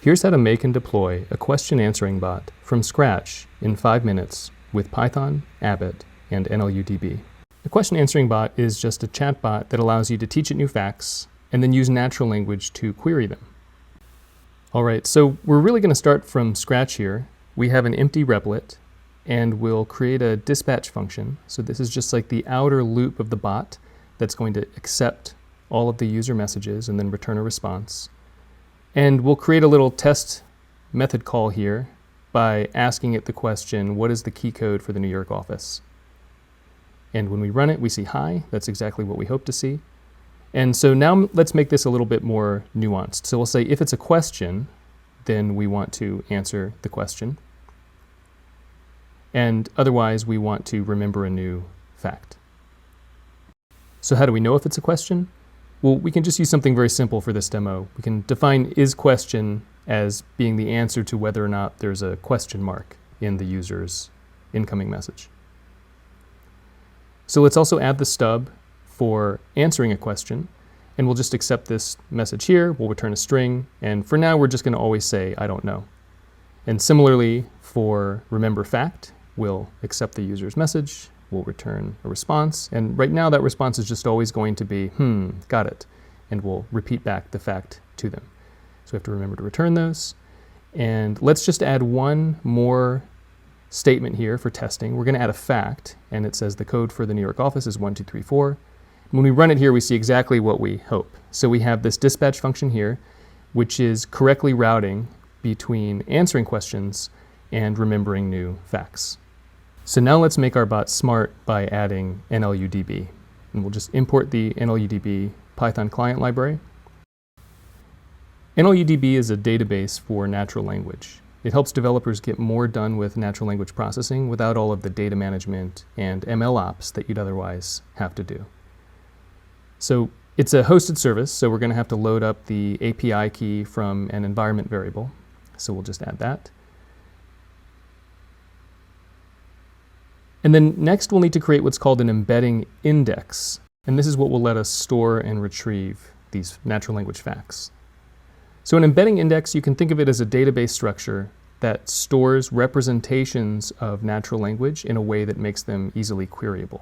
Here's how to make and deploy a question answering bot from scratch in 5 minutes with Python, Abbott, and NLUDB. A question answering bot is just a chatbot that allows you to teach it new facts and then use natural language to query them. All right, so we're really going to start from scratch here. We have an empty replit, and we'll create a dispatch function. So this is just like the outer loop of the bot that's going to accept all of the user messages and then return a response. And we'll create a little test method call here by asking it the question, what is the key code for the New York office? And when we run it, we see hi. That's exactly what we hope to see. And so now let's make this a little bit more nuanced. So we'll say if it's a question, then we want to answer the question. And otherwise, we want to remember a new fact. So how do we know if it's a question? Well, we can just use something very simple for this demo. We can define isQuestion as being the answer to whether or not there's a question mark in the user's incoming message. So let's also add the stub for answering a question, and we'll just accept this message here. We'll return a string, and for now, we're just going to always say, I don't know. And similarly, for remember fact, we'll accept the user's message. We'll return a response, and right now that response is just always going to be, got it, and we'll repeat back the fact to them. So we have to remember to return those, and let's just add one more statement here for testing. We're going to add a fact, and it says the code for the New York office is 1234. When we run it here, we see exactly what we hope. So we have this dispatch function here, which is correctly routing between answering questions and remembering new facts. So now let's make our bot smart by adding NLUDB. And we'll just import the NLUDB Python client library. NLUDB is a database for natural language. It helps developers get more done with natural language processing without all of the data management and ML ops that you'd otherwise have to do. So it's a hosted service, so we're going to have to load up the API key from an environment variable. So we'll just add that. And then next we'll need to create what's called an embedding index. And this is what will let us store and retrieve these natural language facts. So an embedding index, you can think of it as a database structure that stores representations of natural language in a way that makes them easily queryable.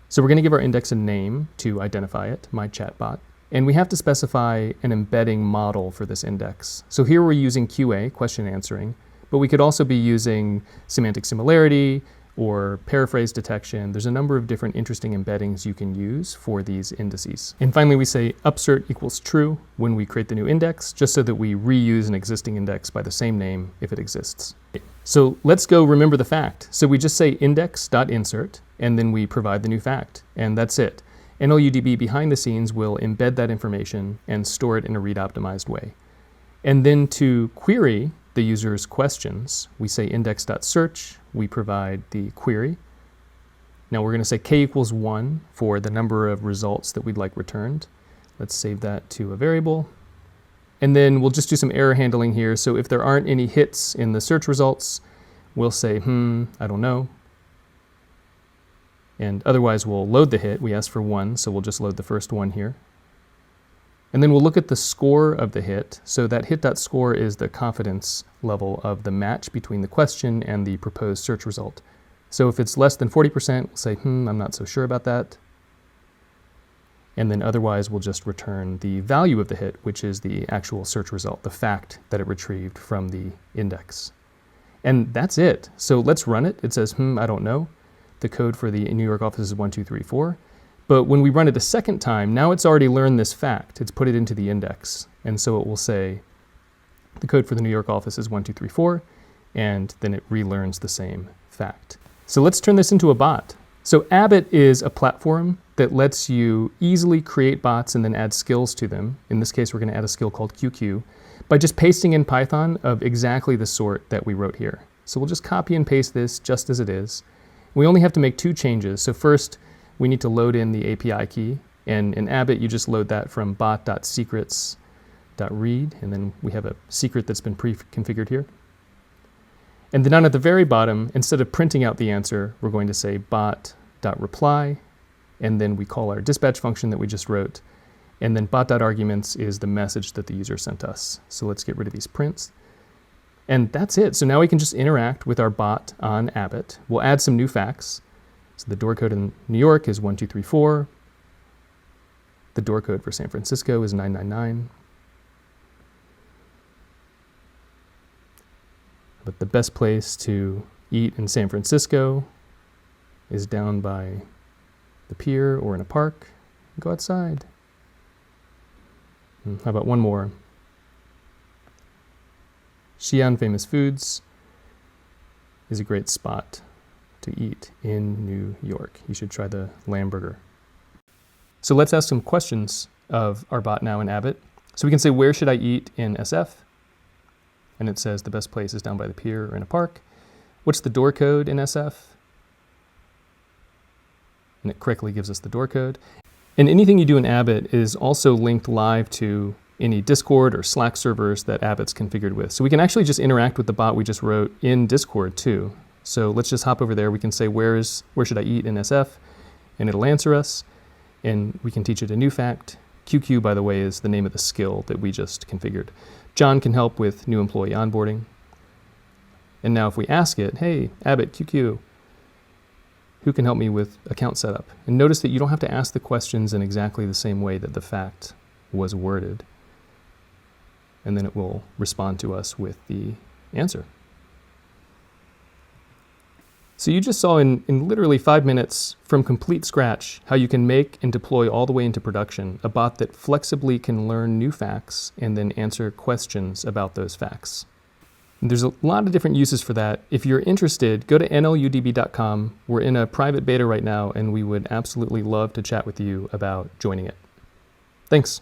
So we're going to give our index a name to identify it, my chatbot. And we have to specify an embedding model for this index. So here we're using QA, question answering, but we could also be using semantic similarity or paraphrase detection. There's a number of different interesting embeddings you can use for these indices. And finally, we say upsert equals true when we create the new index, just so that we reuse an existing index by the same name if it exists. So let's go remember the fact. So we just say index.insert, and then we provide the new fact, and that's it. NLUDB behind the scenes will embed that information and store it in a read-optimized way. And then to query the user's questions, we say index.search, we provide the query. Now we're going to say k equals 1 for the number of results that we'd like returned. Let's save that to a variable. And then we'll just do some error handling here. So if there aren't any hits in the search results, we'll say, I don't know. And otherwise we'll load the hit. We asked for 1, so we'll just load the first one here. And then we'll look at the score of the hit. So that hit.score is the confidence level of the match between the question and the proposed search result. So if it's less than 40%, we'll say, I'm not so sure about that. And then otherwise, we'll just return the value of the hit, which is the actual search result, the fact that it retrieved from the index. And that's it. So let's run it. It says, I don't know. The code for the New York office is 1234. But when we run it a second time, now it's already learned this fact. It's put it into the index. And so it will say, the code for the New York office is 1234, and then it relearns the same fact. So let's turn this into a bot. So Abbott is a platform that lets you easily create bots and then add skills to them. In this case, we're going to add a skill called QQ by just pasting in Python of exactly the sort that we wrote here. So we'll just copy and paste this just as it is. We only have to make 2 changes. So first, we need to load in the API key. And in Abbott, you just load that from bot.secrets.read. And then we have a secret that's been pre-configured here. And then down at the very bottom, instead of printing out the answer, we're going to say bot.reply. And then we call our dispatch function that we just wrote. And then bot.arguments is the message that the user sent us. So let's get rid of these prints. And that's it. So now we can just interact with our bot on Abbott. We'll add some new facts. So the door code in New York is 1234. The door code for San Francisco is 999. But the best place to eat in San Francisco is down by the pier or in a park. Go outside. How about one more? Xi'an Famous Foods is a great spot to eat in New York. You should try the lamb burger. So let's ask some questions of our bot now in Abbott. So we can say, where should I eat in SF? And it says the best place is down by the pier or in a park. What's the door code in SF? And it correctly gives us the door code. And anything you do in Abbott is also linked live to any Discord or Slack servers that Abbott's configured with. So we can actually just interact with the bot we just wrote in Discord too. So let's just hop over there. We can say, where should I eat in SF? And it'll answer us. And we can teach it a new fact. QQ, by the way, is the name of the skill that we just configured. John can help with new employee onboarding. And now if we ask it, hey, Abbott, QQ, who can help me with account setup? And notice that you don't have to ask the questions in exactly the same way that the fact was worded. And then it will respond to us with the answer. So you just saw in literally 5 minutes from complete scratch how you can make and deploy all the way into production a bot that flexibly can learn new facts and then answer questions about those facts. And there's a lot of different uses for that. If you're interested, go to nludb.com. We're in a private beta right now, and we would absolutely love to chat with you about joining it. Thanks.